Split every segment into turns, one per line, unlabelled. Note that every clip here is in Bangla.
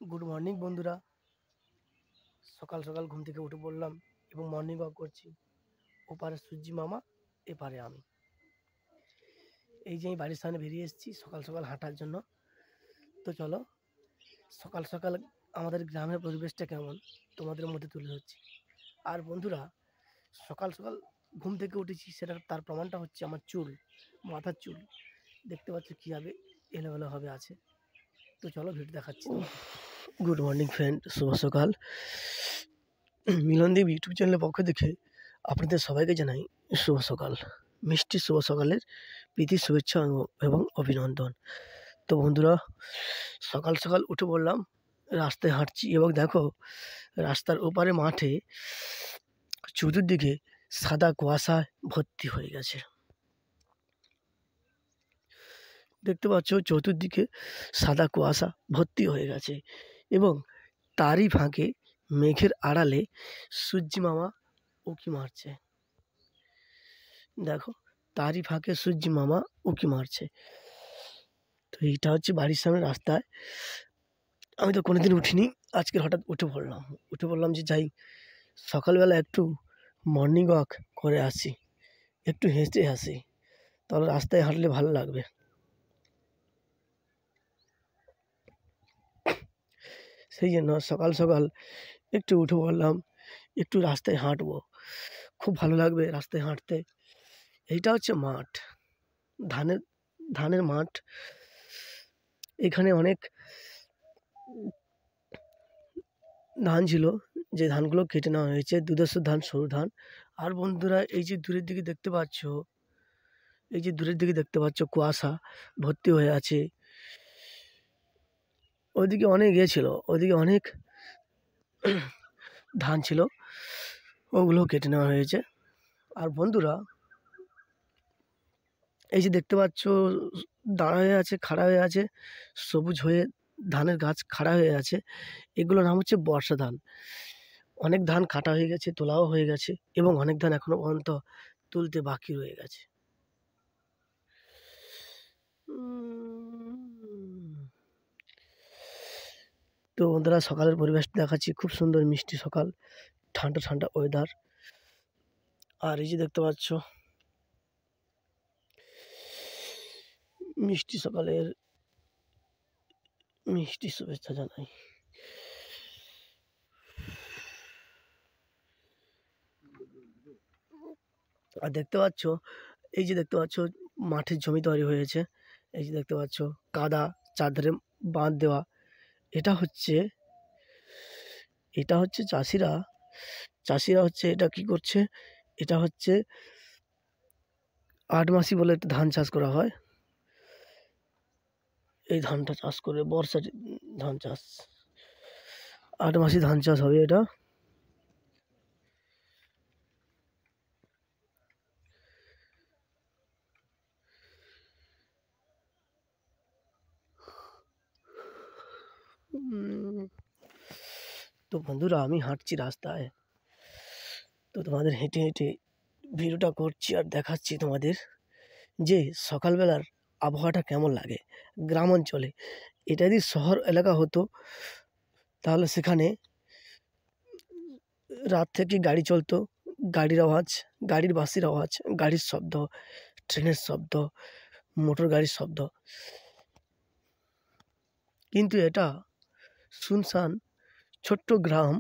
গুড মর্নিং বন্ধুরা। সকাল সকাল ঘুম থেকে উঠে পড়লাম এবং মর্নিং ওয়াক করছি। ওপারে সূর্যি মামা, এপারে আমি। এই যে আমি বাড়ির সামনে বেরিয়ে এসেছি সকাল সকাল হাঁটার জন্য। তো চলো, সকাল সকাল আমাদের গ্রামের পরিবেশটা কেমন তোমাদের মধ্যে তুলে ধরছি। আর বন্ধুরা, সকাল সকাল ঘুম থেকে উঠেছি, তার প্রমাণটা হচ্ছে আমার চুল, মাথার চুল। দেখতে পাচ্ছ কীভাবে এলোমেলোভাবে আছে। তো চলো ভিডিও দেখাচ্ছি তোমাকে। গুড মর্নিং ফ্রেন্ড, শুভ সকাল। মিলনদীপ ইউটিউব চ্যানেলের পক্ষ থেকে আপনাদের সবাইকে জানাই শুভ সকাল, মিষ্টি শুভ সকালের প্রীতি শুভেচ্ছা এবং অভিনন্দন। তো বন্ধুরা, সকাল সকাল উঠে পড়লাম, রাস্তায় হাঁটছি এবং দেখো রাস্তার ওপারে মাঠে চতুর্দিকে সাদা কুয়াশায় ভর্তি হয়ে গেছে। দেখতে পাচ্ছ চতুর্দিকে সাদা কুয়াশা ভর্তি হয়ে গেছে এবং তারই ফাঁকে মেঘের আড়ালে সূর্যি মামা উঁকি মারছে। দেখো, তারই ফাঁকে সূর্যি মামা উঁকি মারছে। তো এইটা হচ্ছে বাড়ির সামনে রাস্তায়। আমি তো কোনোদিন উঠিনি, আজকে হঠাৎ উঠে পড়লাম যে যাই সকালবেলা একটু মর্নিং ওয়াক করে আসি, একটু হেঁটে আসি, তাহলে রাস্তায় হাঁটলে ভালো লাগবে। সেই জন্য সকাল সকাল একটু উঠে পড়লাম, একটু রাস্তায় হাঁটবো, খুব ভালো লাগবে রাস্তায় হাঁটতে। এইটা হচ্ছে মাঠ, ধানের ধানের মাঠ। এখানে অনেক ধান ছিল, যে ধানগুলো কেটে নেওয়া হয়েছে, দুধেশ্বর ধান, সরু ধান। আর বন্ধুরা, এই যে দূরের দিকে দেখতে পাচ্ছ কুয়াশা ভর্তি হয়ে আছে। ওইদিকে অনেক ছিল, ওইদিকে অনেক ধান ছিল, ওগুলো কেটে নেওয়া হয়েছে। আর বন্ধুরা, এই যে দেখতে পাচ্ছ দাঁড়া হয়ে আছে, খাড়া হয়ে আছে, সবুজ হয়ে ধানের গাছ খাড়া হয়ে আছে, এগুলোর নাম হচ্ছে বর্ষা ধান। অনেক ধান কাটা হয়ে গেছে, তোলাও হয়ে গেছে এবং অনেক ধান এখনো পর্যন্ত তুলতে বাকি রয়ে গেছে। তো বন্ধুরা, সকালের পরিবেশটা দেখাচ্ছি, খুব সুন্দর মিষ্টি সকাল, ঠান্ডা ঠান্ডা ওয়েদার। আর এই যে দেখতে পাচ্ছ মিষ্টি সকালের মিষ্টি শুভেচ্ছা জানাই। আর দেখতে পাচ্ছ, এই যে দেখতে পাচ্ছ মাঠের জমি তৈরি হয়েছে। এই যে দেখতে পাচ্ছ কাদা, চারধারে বাঁধ দেওয়া। এটা হচ্ছে চাষিরা হচ্ছে এটা কি করছে, এটা হচ্ছে ৮ মাসি বলে একটা ধান চাষ করা হয়। এই ধানটা চাষ করে বর্ষা ধান চাষ, ৮ মাসি ধান চাষ হবে এটা। তো বন্ধুরা, আমি হাঁটছি রাস্তায়, তো তোমাদের হেঁটে হেঁটে ভিডিওটা করছি আর দেখাচ্ছি তোমাদের যে সকালবেলার আবহাওয়াটা কেমন লাগে গ্রাম অঞ্চলে। এটা যদি শহর এলাকা হতো তাহলে সেখানে রাত থেকে গাড়ি চলতো, গাড়ির আওয়াজ, গাড়ির বাঁশির আওয়াজ, গাড়ির শব্দ, ট্রেনের শব্দ, মোটর গাড়ির শব্দ। কিন্তু এটা শুনশান ছোট্ট গ্রাম,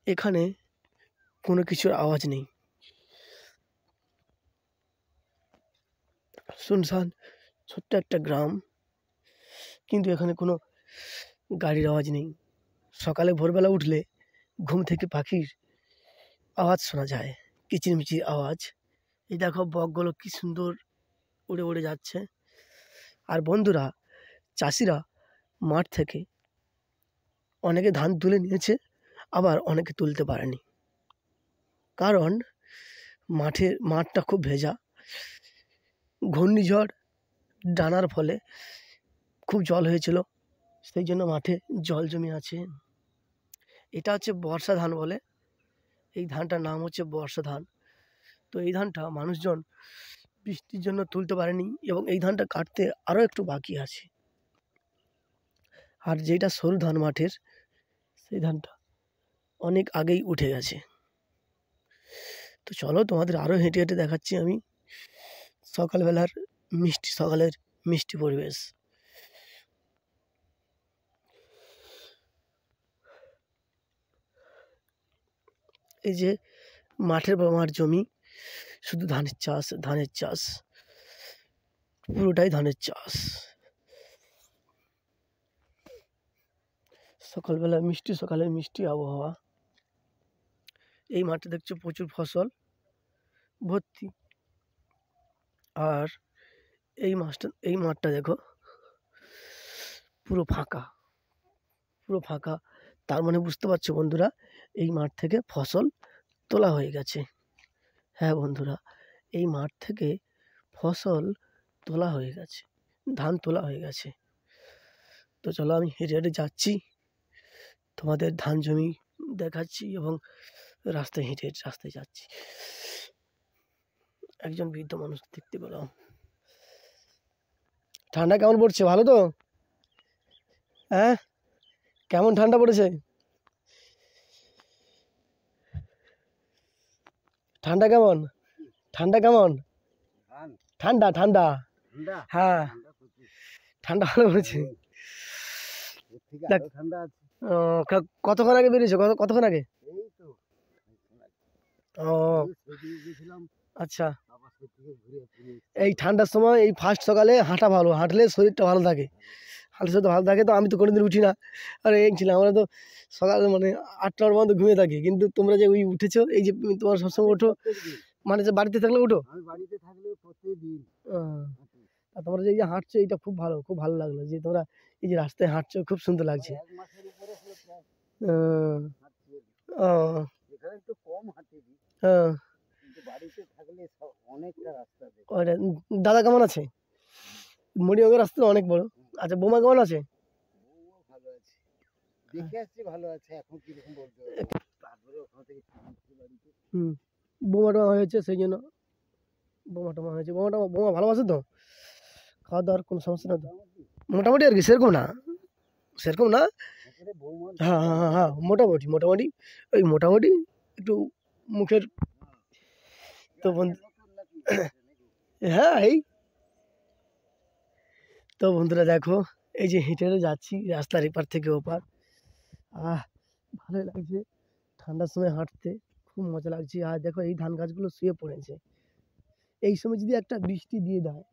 এখানে কোনো কিছুর আওয়াজ নেই। শুনশান ছোট্ট একটা গ্রাম, কিন্তু এখানে কোনো গাড়ির আওয়াজ নেই। সকালে ভোরবেলা উঠলে ঘুম থেকে পাখির আওয়াজ শোনা যায়, কিচিরমিচির আওয়াজ। এই দেখো বকগুলো কি সুন্দর উড়ে উড়ে যাচ্ছে। আর বন্ধুরা, চাষিরা মাঠ থেকে অনেকে ধান তুলে নিয়েছে, আবার অনেকে তুলতে পারেনি, কারণ মাঠটা খুব ভেজা। ঘূর্ণিঝড় ডানার ফলে খুব জল হয়েছিল, সেই জন্য মাঠে জল জমে আছে। এটা হচ্ছে বর্ষা ধান বলে, এই ধানটার নাম হচ্ছে বর্ষা ধান। তো এই ধানটা মানুষজন বৃষ্টির জন্য তুলতে পারেনি এবং এই ধানটা কাটতে আরও একটু বাকি আছে। আর যেটা সরু ধান মাঠের সেই ধানটা অনেক আগেই উঠে গেছে। তো চলো তোমাদের আরও হেঁটে হেঁটে দেখাচ্ছি আমি সকালবেলার সকালের মিষ্টি পরিবেশ। এই যে মাঠের পর মাঠ জমি, শুধু ধানের চাষ, ধানের চাষ, পুরোটাই ধানের চাষ। সকালবেলা সকালের মিষ্টি আবহাওয়া। এই মাঠে দেখছো প্রচুর ফসল ভর্তি। আর এই মাঠটা দেখো পুরো ফাঁকা, পুরো ফাঁকা। তার মানে বুঝতে পারছো বন্ধুরা, এই মাঠ থেকে ফসল তোলা হয়ে গেছে। হ্যাঁ বন্ধুরা, এই মাঠ থেকে ফসল তোলা হয়ে গেছে, ধান তোলা হয়ে গেছে। তো চলো আমি হেঁটে হেঁটে যাচ্ছি, তোমাদের ধান জমি দেখাচ্ছি এবং রাস্তায় হেঁটে হেঁটে রাস্তায় যাচ্ছি। একজন বৃদ্ধ মানুষ দেখতে পেলাম। ঠান্ডা কেমন পড়ছে? ভালো তো? হ্যাঁ, কেমন ঠান্ডা পড়েছে? ঠান্ডা কেমন? ঠান্ডা কেমন? ঠান্ডা ঠান্ডা। হ্যাঁ, ঠান্ডা ভালো পড়েছে। কতক্ষণ আগে বেরিয়েছো? কতক্ষণ আগে? ও আচ্ছা। এই ঠান্ডার সময় এই ফার্স্ট সকালে হাঁটা ভালো, হাঁটলে শরীরটা ভালো থাকে, হাঁটলে শরীরটা ভালো থাকে। তো আমি তো কোনোদিন উঠি না, আর এই ছিলাম আমরা তো সকালে মানে 8টা পর্যন্ত ঘুমিয়ে থাকি। কিন্তু তোমরা যে ওই উঠেছো, এই যে তোমার সবসময় ওঠো, মানে যে বাড়িতে থাকলে উঠো? আর তোমরা যে এই যে হাঁটছো, এইটা খুব ভালো, খুব ভালো লাগলো যে তোমরা এই যে রাস্তায় হাঁটছো, খুব সুন্দর লাগছে। ও হ্যাঁ, দাদা কেমন আছে? মরিয়ঙ্গের রাস্তা অনেক বড়। আচ্ছা, বোমা কেমন আছে? হুম, বোমা টোমা হয়েছে সেই জন্য বোমা টোমা হয়েছে। বোমা ভালোবাসে তো, খাওয়া দাওয়ার কোনো সমস্যা না তো? মোটামুটি আর কি, সেরকম না, সেরকম না। হ্যাঁ হ্যাঁ হ্যাঁ হ্যাঁ, মোটামুটি মোটামুটি, ওই মোটামুটি একটু মুখের। তো হ্যাঁ এই তো বন্ধুরা দেখো, এই যে হেঁটে হেঁটে যাচ্ছি রাস্তার এপার থেকে ওপার। ভালোই লাগছে ঠান্ডার সময় হাঁটতে, খুব মজা লাগছে। আর দেখো এই ধান গাছগুলো শুয়ে পড়েছে। এই সময় যদি একটা বৃষ্টি দিয়ে দেয়,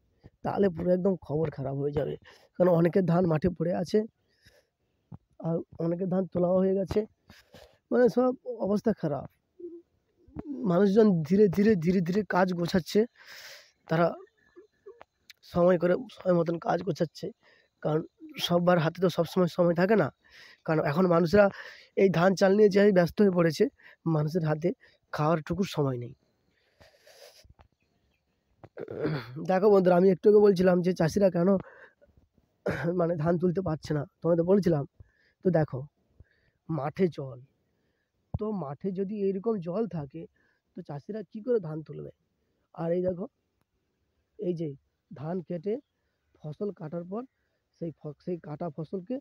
তাহলে পুরো একদম খবর খারাপ হয়ে যাবে। কারণ অনেকের ধান মাঠে পড়ে আছে, আর অনেকের ধান তোলাও হয়ে গেছে, মানে সব অবস্থা খারাপ। মানুষজন ধীরে ধীরে ধীরে ধীরে কাজ গোছাচ্ছে, তারা সময় মতন কাজ গোছাচ্ছে। কারণ সবার হাতে তো সবসময় সময় থাকে না। কারণ এখন মানুষরা এই ধান চাল নিয়ে যে ব্যস্ত হয়ে পড়েছে, মানুষের হাতে খাওয়ার টুকু সময় নেই। দেখো বন্ধুরা, আমি একটু আগে বলছিলাম যে চাষিরা কেন মানে ধান তুলতে পারছে না, তোমাদের বলছিলাম। তো দেখো, মাঠে জল, তো মাঠে যদি এইরকম জল থাকে, তো চাষিরা কি করে ধান তুলবে? আর এই দেখো, এই যে ধান কেটে ফসল কাটার পর সেই কাটা ফসলকে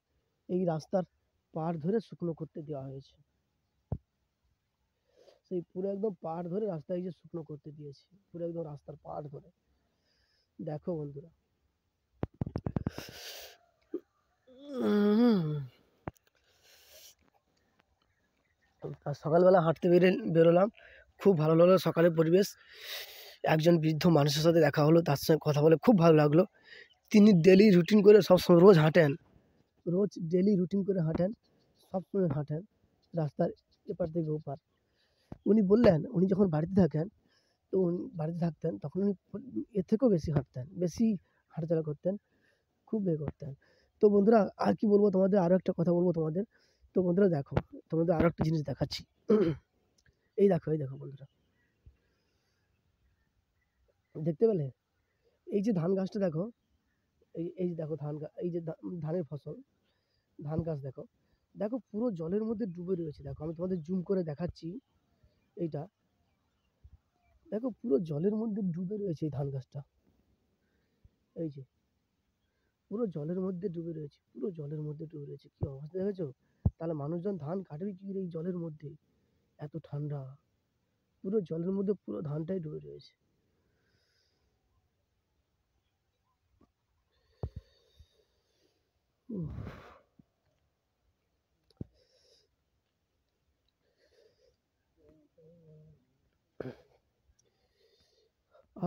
এই রাস্তার পাড় ধরে শুকনো করতে দেওয়া হয়েছে। সেই পুরো একদম পাড় ধরে রাস্তায় যে শুকনো করতে দিয়েছে, পুরো একদম রাস্তার পাড় ধরে। দেখো বন্ধুরা, আর সকালবেলা হাঁটতে বেরোলাম, খুব ভালো লাগলো সকালের পরিবেশ। একজন বৃদ্ধ মানুষের সাথে দেখা হলো, তার সঙ্গে কথা বলে খুব ভালো লাগলো। তিনি ডেলি রুটিন করে সবসময় রোজ হাঁটেন, রোজ ডেলি রুটিন করে হাঁটেন, সবসময় হাঁটেন রাস্তার এপার থেকে ওপার। উনি বললেন, উনি যখন বাড়িতে থাকেন, তো উনি বাড়িতে থাকতেন তখন উনি এর থেকেও বেশি হাঁটতেন, বেশি হাঁটাচলা করতেন, খুব করতেন। তো বন্ধুরা, আর কি বলবো তোমাদের, আরও একটা কথা বলবো তোমাদের। তো বন্ধুরা দেখো, তোমাদের আরও একটা জিনিস দেখাচ্ছি। এই দেখো, এই দেখো বন্ধুরা, দেখতে পেলে? এই যে ধান গাছটা দেখো, এই যে দেখো এই যে ধানের ফসল, ধান গাছ দেখো, দেখো পুরো জলের মধ্যে ডুবে রয়েছে। দেখো আমি তোমাদের জুম করে দেখাচ্ছি, এইটা দেখো পুরো জলের মধ্যে ডুবে রয়েছে এই ধান গাছটা। এই যে পুরো জলের মধ্যে ডুবে রয়েছে, পুরো জলের মধ্যে ডুবে রয়েছে। কি অবস্থা দেখেছো? তাহলে মানুষজন ধান কাটবে কি করে এই জলের মধ্যে? এত ঠান্ডা, পুরো জলের মধ্যে পুরো ধানটাই ডুবে রয়েছে। উফ।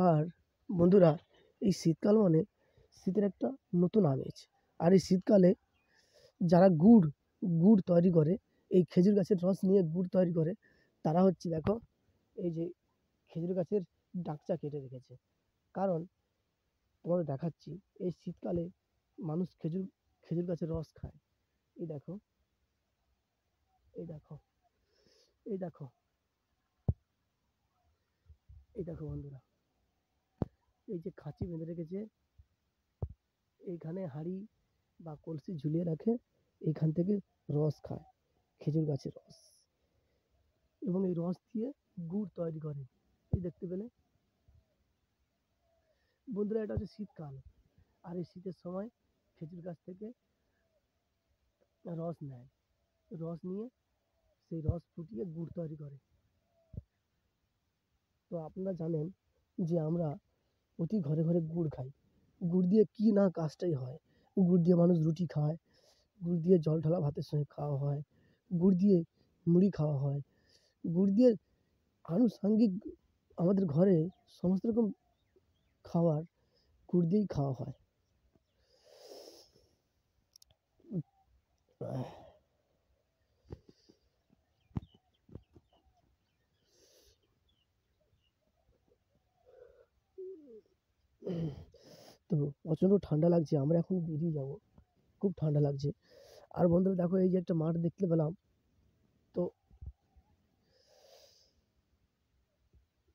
আর বন্ধুরা, এই শীতকাল মানে শীতের একটা নতুন আমেজ। আর এই শীতকালে যারা গুড় তৈরি করে, এই খেজুর গাছের রস নিয়ে গুড় তৈরি করে, তারা হচ্ছে দেখো এই যে খেজুর গাছের ডাকচা কেটে রেখেছে। কারণ তোমাদের দেখাচ্ছি, এই শীতকালে মানুষ খেজুর খেজুর গাছের রস খায়। এই দেখো, এই দেখো, এই দেখো, এই দেখো বন্ধুরা, এই যে খাঁচি বেঁধে রেখেছে, এইখানে হাঁড়ি বা কলসি ঝুলিয়ে রাখে, এইখান থেকে রস খায়, খেজুর গাছের রস। এবং এই রস দিয়ে গুড় তৈরি করে। এই দেখতে পেলে বন্ধুরা, এটা হচ্ছে শীতকাল। আর এই শীতের সময় খেজুর গাছ থেকে রস নেয়, রস নিয়ে সেই রস ফুটিয়ে গুড় তৈরি করে। তো আপনারা জানেন যে আমরা প্রতি ঘরে ঘরে গুড় খাই। গুড় দিয়ে কি না কাজটাই হয়। গুড় দিয়ে মানুষ রুটি খায়, গুড় দিয়ে জল ঢালা ভাতের সঙ্গে খাওয়া হয়, গুড় দিয়ে মুড়ি খাওয়া হয়, গুড় দিয়ে আনুষঙ্গিক আমাদের ঘরে সমস্ত রকম খাবার গুড় দিয়েই খাওয়া হয়। তো প্রচণ্ড ঠান্ডা লাগছে, আমরা এখন বেরিয়ে যাব, খুব ঠান্ডা লাগছে। আর বন্ধুরা দেখো, এই যে একটা মাঠ দেখতে পেলাম, তো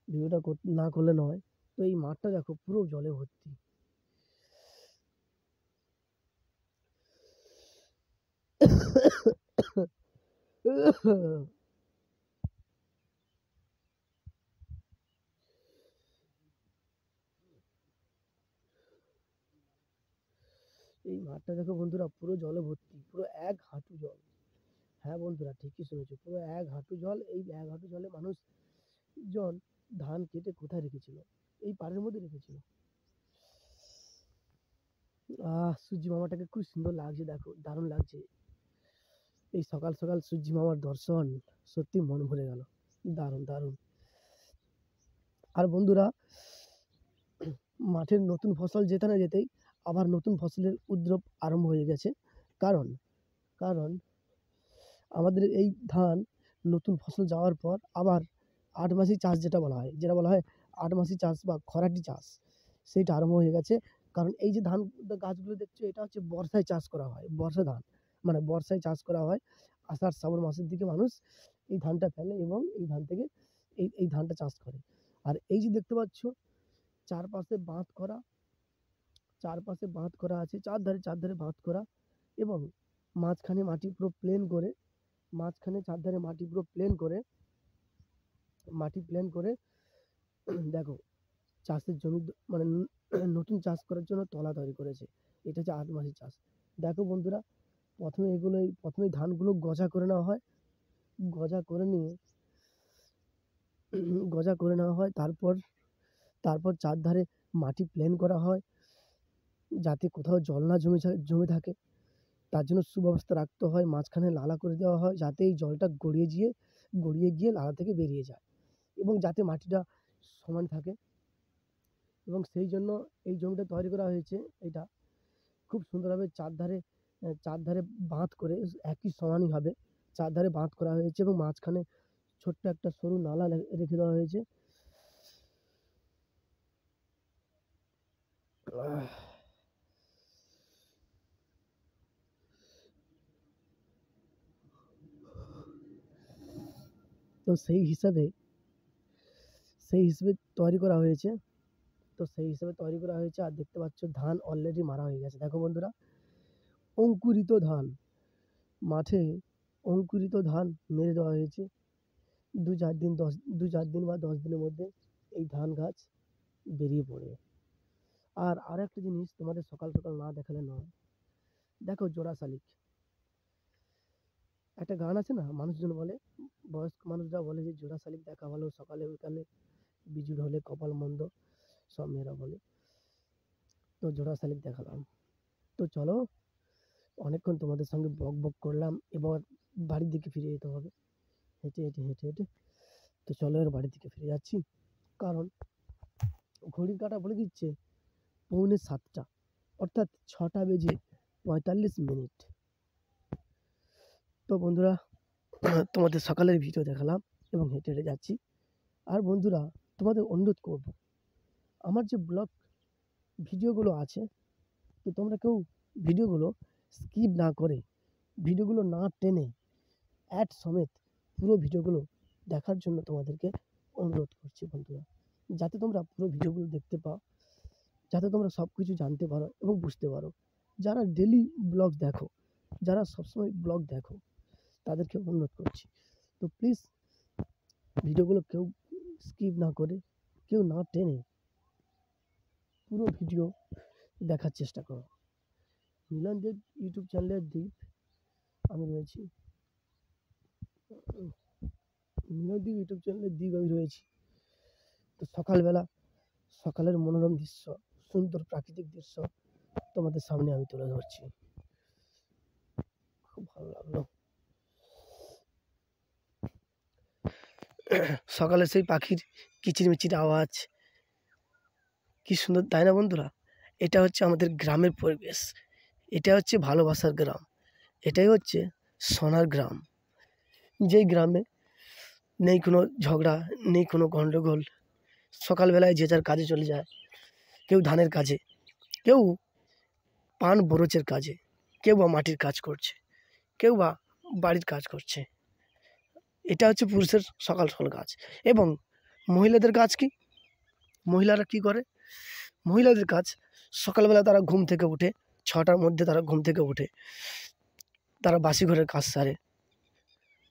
ভিডিওটা না করলে নয়। তো এই মাঠটা দেখো পুরো জলে ভর্তি। এই মাঠটা দেখো বন্ধুরা, পুরো জলে ভর্তি, পুরো এক হাঁটু জল। হ্যাঁ বন্ধুরা, ঠিকই শুনেছো, পুরো এক হাঁটু জল। এই এক হাঁটু জলে মানুষজন ধান কেটে কোথায় রেখেছিল? এই পাড়ের মধ্যে রেখেছিল। সূর্যি মামাটাকে খুব সুন্দর লাগছে, দেখো দারুণ লাগছে। এই সকাল সকাল সূর্যি মামার দর্শন, সত্যি মন ভরে গেল। দারুণ দারুণ। আর বন্ধুরা, মাঠের নতুন ফসল যেতে না যেতেই আবার নতুন ফসলের উপদ্রব আরম্ভ হয়ে গেছে। কারণ কারণ আমাদের এই ধান নতুন ফসল যাওয়ার পর আবার ৮ মাসি চাষ যেটা বলা হয় ৮ মাসি চাষ বা খরাটি চাষ, সেইটা আরম্ভ হয়ে গেছে। কারণ এই যে ধান গাছগুলো দেখছো, এটা হচ্ছে বর্ষায় চাষ করা হয়। বর্ষা ধান, মানে বর্ষায় চাষ করা হয়। আষাঢ় শ্রাবণ মাসের দিকে মানুষ এই ধানটা ফেলে এবং এই ধান থেকে এই ধানটা চাষ করে। আর এই যে দেখতে পাচ্ছ, চারপাশে বাঁধ করা, চারপাশে বাঁধ করা আছে, চারধারে বাঁধ করা, এবং মাঝখানে মাটি পুরো প্লেন করে, মাঝখানে চারধারে মাটি পুরো প্লেন করে, মাটি প্লেন করে দেখো চাষের জমি মানে নতুন চাষ করার জন্য তলা তৈরি করেছে। এটা হচ্ছে ৮ মাসের চাষ। দেখো বন্ধুরা, প্রথমেই ধানগুলো গজা করে নেওয়া হয়। গজা করে নিয়ে গজা করে নেওয়া হয়। তারপর চারধারে মাটি প্লেন করা হয়, যাতে কোথাও জল না জমে থাকে। তার জন্য সুব্যবস্থা রাখতে হয়। মাঝখানে নালা করে দেওয়া হয়, যাতে এই জলটা গড়িয়ে গিয়ে নালা থেকে বেরিয়ে যায় এবং যাতে মাটিটা সমান থাকে। এবং সেই জন্য এই জমিটা তৈরি করা হয়েছে। এটা খুব সুন্দরভাবে চারধারে বাঁধ করে, একই সমানইভাবে চারধারে বাঁধ করা হয়েছে এবং মাঝখানে ছোট্ট একটা সরু নালা রেখে দেওয়া হয়েছে। তো সেই হিসাবে তৈরি করা হয়েছে। আর দেখতে পাচ্ছ ধান অলরেডি মারা হয়ে গেছে। দেখো বন্ধুরা, অঙ্কুরিত ধান, মাঠে অঙ্কুরিত ধান মেরে দেওয়া হয়েছে। ২-৪ দিন বা ১০ দিনের মধ্যে এই ধান গাছ বেরিয়ে পড়বে। আর আরেকটা জিনিস তোমাদের সকাল সকাল না দেখালে নয়, দেখো জোড়া শালিক, একটা গান আছে না, মানুষজন বলে, বয়স্ক মানুষরা বলে যে জোড়া শালিক দেখা ভালো সকালে বিকালে, বিজুর হলে কপাল মন্দ, সব মেয়েরা বলে। তো জোড়া শালিক দেখালাম। তো চলো, অনেকক্ষণ তোমাদের সঙ্গে বক বক করলাম, এবার বাড়ির দিকে ফিরে যেতে হবে, হেঁটে হেঁটে হেঁটে হেঁটে। তো চলো এর বাড়ির দিকে ফিরে যাচ্ছি, কারণ ঘড়ির কাঁটা বলে দিচ্ছে 6:45, অর্থাৎ 6:45। তো বন্ধুরা, তোমাদের সকালের ভিডিও দেখালাম এবং হেঁটে হেঁটে যাচ্ছি। আর বন্ধুরা, তোমাদের অনুরোধ করব, আমার যে ব্লগ ভিডিওগুলো আছে, তো তোমরা কেউ ভিডিওগুলো স্কিপ না করে, ভিডিওগুলো না টেনে, অ্যাড সমেত পুরো ভিডিওগুলো দেখার জন্য তোমাদেরকে অনুরোধ করছি বন্ধুরা, যাতে তোমরা পুরো ভিডিওগুলো দেখতে পাও, যাতে তোমরা সব কিছু জানতে পারো এবং বুঝতে পারো। যারা ডেলি ব্লগ দেখো, যারা সবসময় ব্লগ দেখো, তাদেরকে অনুরোধ করছি, তো প্লিজ ভিডিওগুলো কেউ স্কিপ না করে, কেউ না টেনে পুরো ভিডিও দেখার চেষ্টা করো। মিলন দেব ইউটিউব চ্যানেলের দ্বীপ আমি রয়েছি, মিলন দেব ইউটিউব চ্যানেলের দ্বীপ আমি রয়েছি। তো সকালবেলা, সকালের মনোরম দৃশ্য, সুন্দর প্রাকৃতিক দৃশ্য তোমাদের সামনে আমি তুলে ধরছি। খুব ভালো লাগলো সকালে সেই পাখির কিচিরমিচির আওয়াজ, কি সুন্দর, তাই না বন্ধুরা? এটা হচ্ছে আমাদের গ্রামের পরিবেশ, এটা হচ্ছে ভালোবাসার গ্রাম, এটাই হচ্ছে সোনার গ্রাম। যেই গ্রামে নেই কোনো ঝগড়া, নেই কোনো গণ্ডগোল, সকালবেলায় যে যার কাজে চলে যায়, কেউ ধানের কাজে, কেউ পান বরজের কাজে, কেউ বা মাটির কাজ করছে, কেউ বা বাড়ির কাজ করছে। এটা হচ্ছে পুরুষের সকাল সকাল কাজ। এবং মহিলাদের কাজ কি? মহিলারা কি করে? মহিলাদের কাজ, সকালবেলা তারা ঘুম থেকে উঠে, 6টার মধ্যে তারা ঘুম থেকে উঠে, তারা বাসি ঘরের কাজ সারে,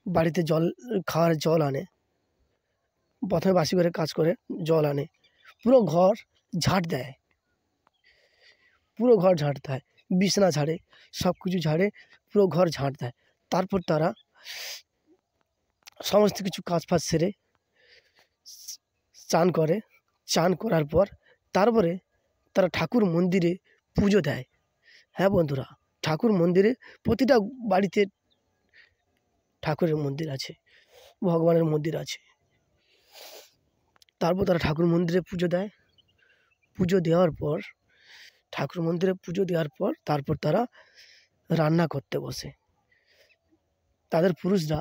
বাড়িতে জল, খাওয়ার জল আনে, প্রথমে বাসি ঘরে কাজ করে জল আনে, পুরো ঘর ঝাঁট দেয়, পুরো ঘর ঝাঁট দেয়, বিছানা ঝাড়ে, সব কিছু ঝাড়ে, পুরো ঘর ঝাঁট দেয়। তারপর তারা সমস্ত কিছু কাজ ফাজ সেরে চান করে, চান করার পর তারপরে তারা ঠাকুর মন্দিরে পুজো দেয়। হ্যাঁ বন্ধুরা, ঠাকুর মন্দিরে, প্রতিটা বাড়িতে ঠাকুরের মন্দির আছে, ভগবানের মন্দির আছে। তারপর তারা ঠাকুর মন্দিরে পুজো দেয়, পুজো দেওয়ার পর, ঠাকুর মন্দিরে পুজো দেওয়ার পর তারপর তারা রান্না করতে বসে। তাদের পুরুষরা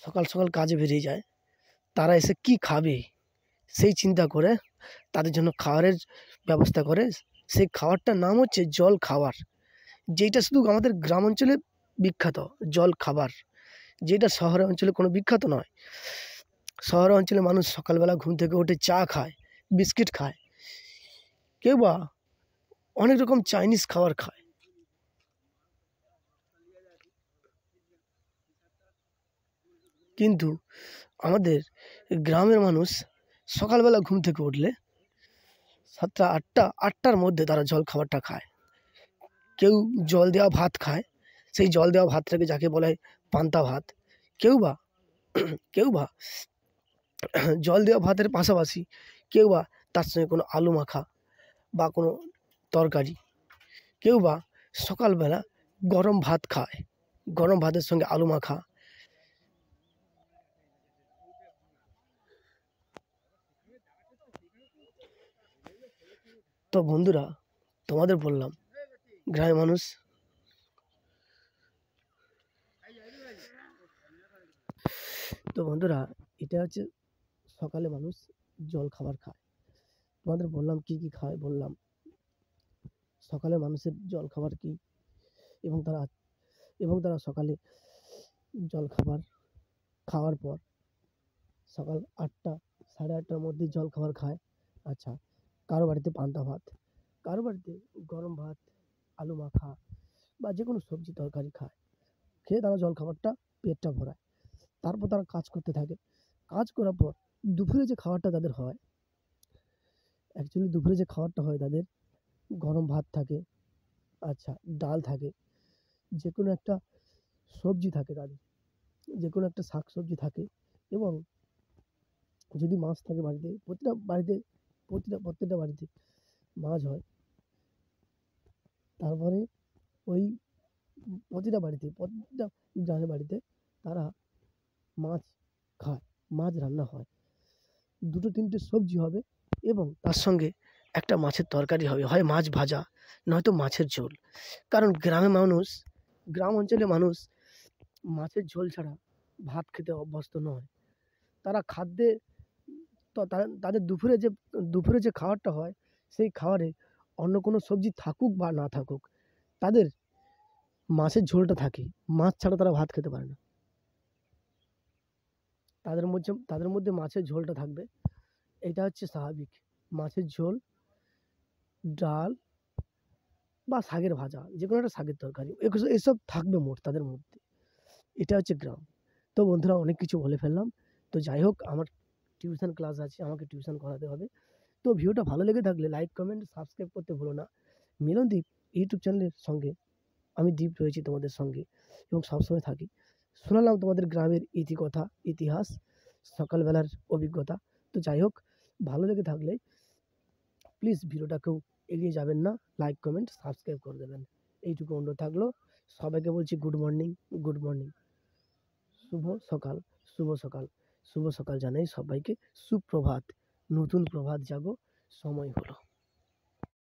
সকাল সকাল কাজে বেরিয়ে যায়, তারা এসে কি খাবে সেই চিন্তা করে তাদের জন্য খাবারের ব্যবস্থা করে। সেই খাবারটার নাম হচ্ছে জল খাবার, যেটা শুধু আমাদের গ্রাম অঞ্চলে বিখ্যাত, জল খাবার, যেটা শহর অঞ্চলে কোনো বিখ্যাত নয়। শহর অঞ্চলে মানুষ সকালবেলা ঘুম থেকে উঠে চা খায়, বিস্কিট খায়, কেউ বা অনেক রকম চাইনিজ খাবার খায়। কিন্তু আমাদের গ্রামের মানুষ সকালবেলা ঘুম থেকে উঠলে 7টা 8টার মধ্যে তারা জল খাবারটা খায়। কেউ জল দেওয়া ভাত খায়, সেই জল দেওয়া ভাতটাকে যাকে বলে পান্তা ভাত। কেউ বা কেউ বা জল দেওয়া ভাতের পাশাপাশি কেউ বা তার সঙ্গে কোনো আলু মাখা বা কোনো তরকারি, কেউ বা সকালবেলা গরম ভাত খায়, গরম ভাতের সঙ্গে আলু মাখা। তো বন্ধুরা, তোমাদের বললাম গ্রামের মানুষ, তো বন্ধুরা এটা হচ্ছে সকালে মানুষ জল খাবার খায়। তোমাদের বললাম কি কি খায়, বললাম সকালে মানুষের জল খাবার কি, এবং তারা সকালে জল খাবার খাওয়ার পর সকাল 8টা 8:30টার মধ্যে জল খাবার খায়। আচ্ছা, কারো বাড়িতে পান্তা ভাত, কারো বাড়িতে গরম ভাত, আলু মাখা বা যে কোনো সবজি তরকারি খায়, খেয়ে তারা জল খাবারটা পেটটা ভরায়। তারপর তারা কাজ করতে থাকে। কাজ করার পর দুপুরে যে খাবারটা তাদের হয়, অ্যাকচুয়ালি দুপুরে যে খাবারটা হয় তাদের, গরম ভাত থাকে, আচ্ছা ডাল থাকে, যে কোনো একটা সবজি থাকে তাদের, যে কোনো একটা শাক সবজি থাকে, এবং যদি মাছ থাকে বাড়িতে, প্রত্যেকটা বাড়িতে মাছ হয়। তারপরে ওই প্রতিটা গ্রামের বাড়িতে তারা মাছ খায়, মাছ রান্না হয়, 2-3টে সবজি হবে, এবং তার সঙ্গে একটা মাছের তরকারি হবে, হয় মাছ ভাজা নয়তো মাছের ঝোল। কারণ গ্রাম অঞ্চলে মানুষ মাছের ঝোল ছাড়া ভাত খেতে অভ্যস্ত নয়। তারা খাদ্যে তাদের দুপুরে যে খাবারটা হয়, সেই খাবারে অন্য কোনো সবজি থাকুক বা না থাকুক, তাদের মাছের ঝোলটা থাকে। মাছ ছাড়া তারা ভাত খেতে পারে না। তাদের মধ্যে মাছের ঝোলটা থাকবে। এটা হচ্ছে স্বাভাবিক। মাছের ঝোল, ডাল বা শাকের ভাজা, যেকোনো একটা শাকের তরকারি, এসব থাকবে মোট তাদের মধ্যে। এটা হচ্ছে গ্রাম। তো বন্ধুরা, অনেক কিছু বলে ফেললাম। তো যাই হোক, আমার টিউশন ক্লাস আছে, আমাকে টিউশন করাতে হবে। তো ভিডিওটা ভালো লেগে থাকলে লাইক, কমেন্ট, সাবস্ক্রাইব করতে ভুলো না। মিলনদীপ ইউটিউব চ্যানেলের সঙ্গে আমি দীপ রয়েছি তোমাদের সঙ্গে, এবং সবসময় থাকি। শোনালাম তোমাদের গ্রামের ইতিকথা, ইতিহাস, সকালবেলার অভিজ্ঞতা। তো যাই হোক, ভালো লেগে থাকলে প্লিজ ভিডিওটাকেও এগিয়ে যাবেন না, লাইক, কমেন্ট, সাবস্ক্রাইব করে দেবেন। এইটুকু অনুরোধ থাকলো। সবাইকে বলছি গুড মর্নিং, গুড মর্নিং, শুভ সকাল, শুভ সকাল, শুভ সকাল জানাই সবাইকে। সুপ্রভাত, নতুন প্রভাত জাগো, সময় হলো।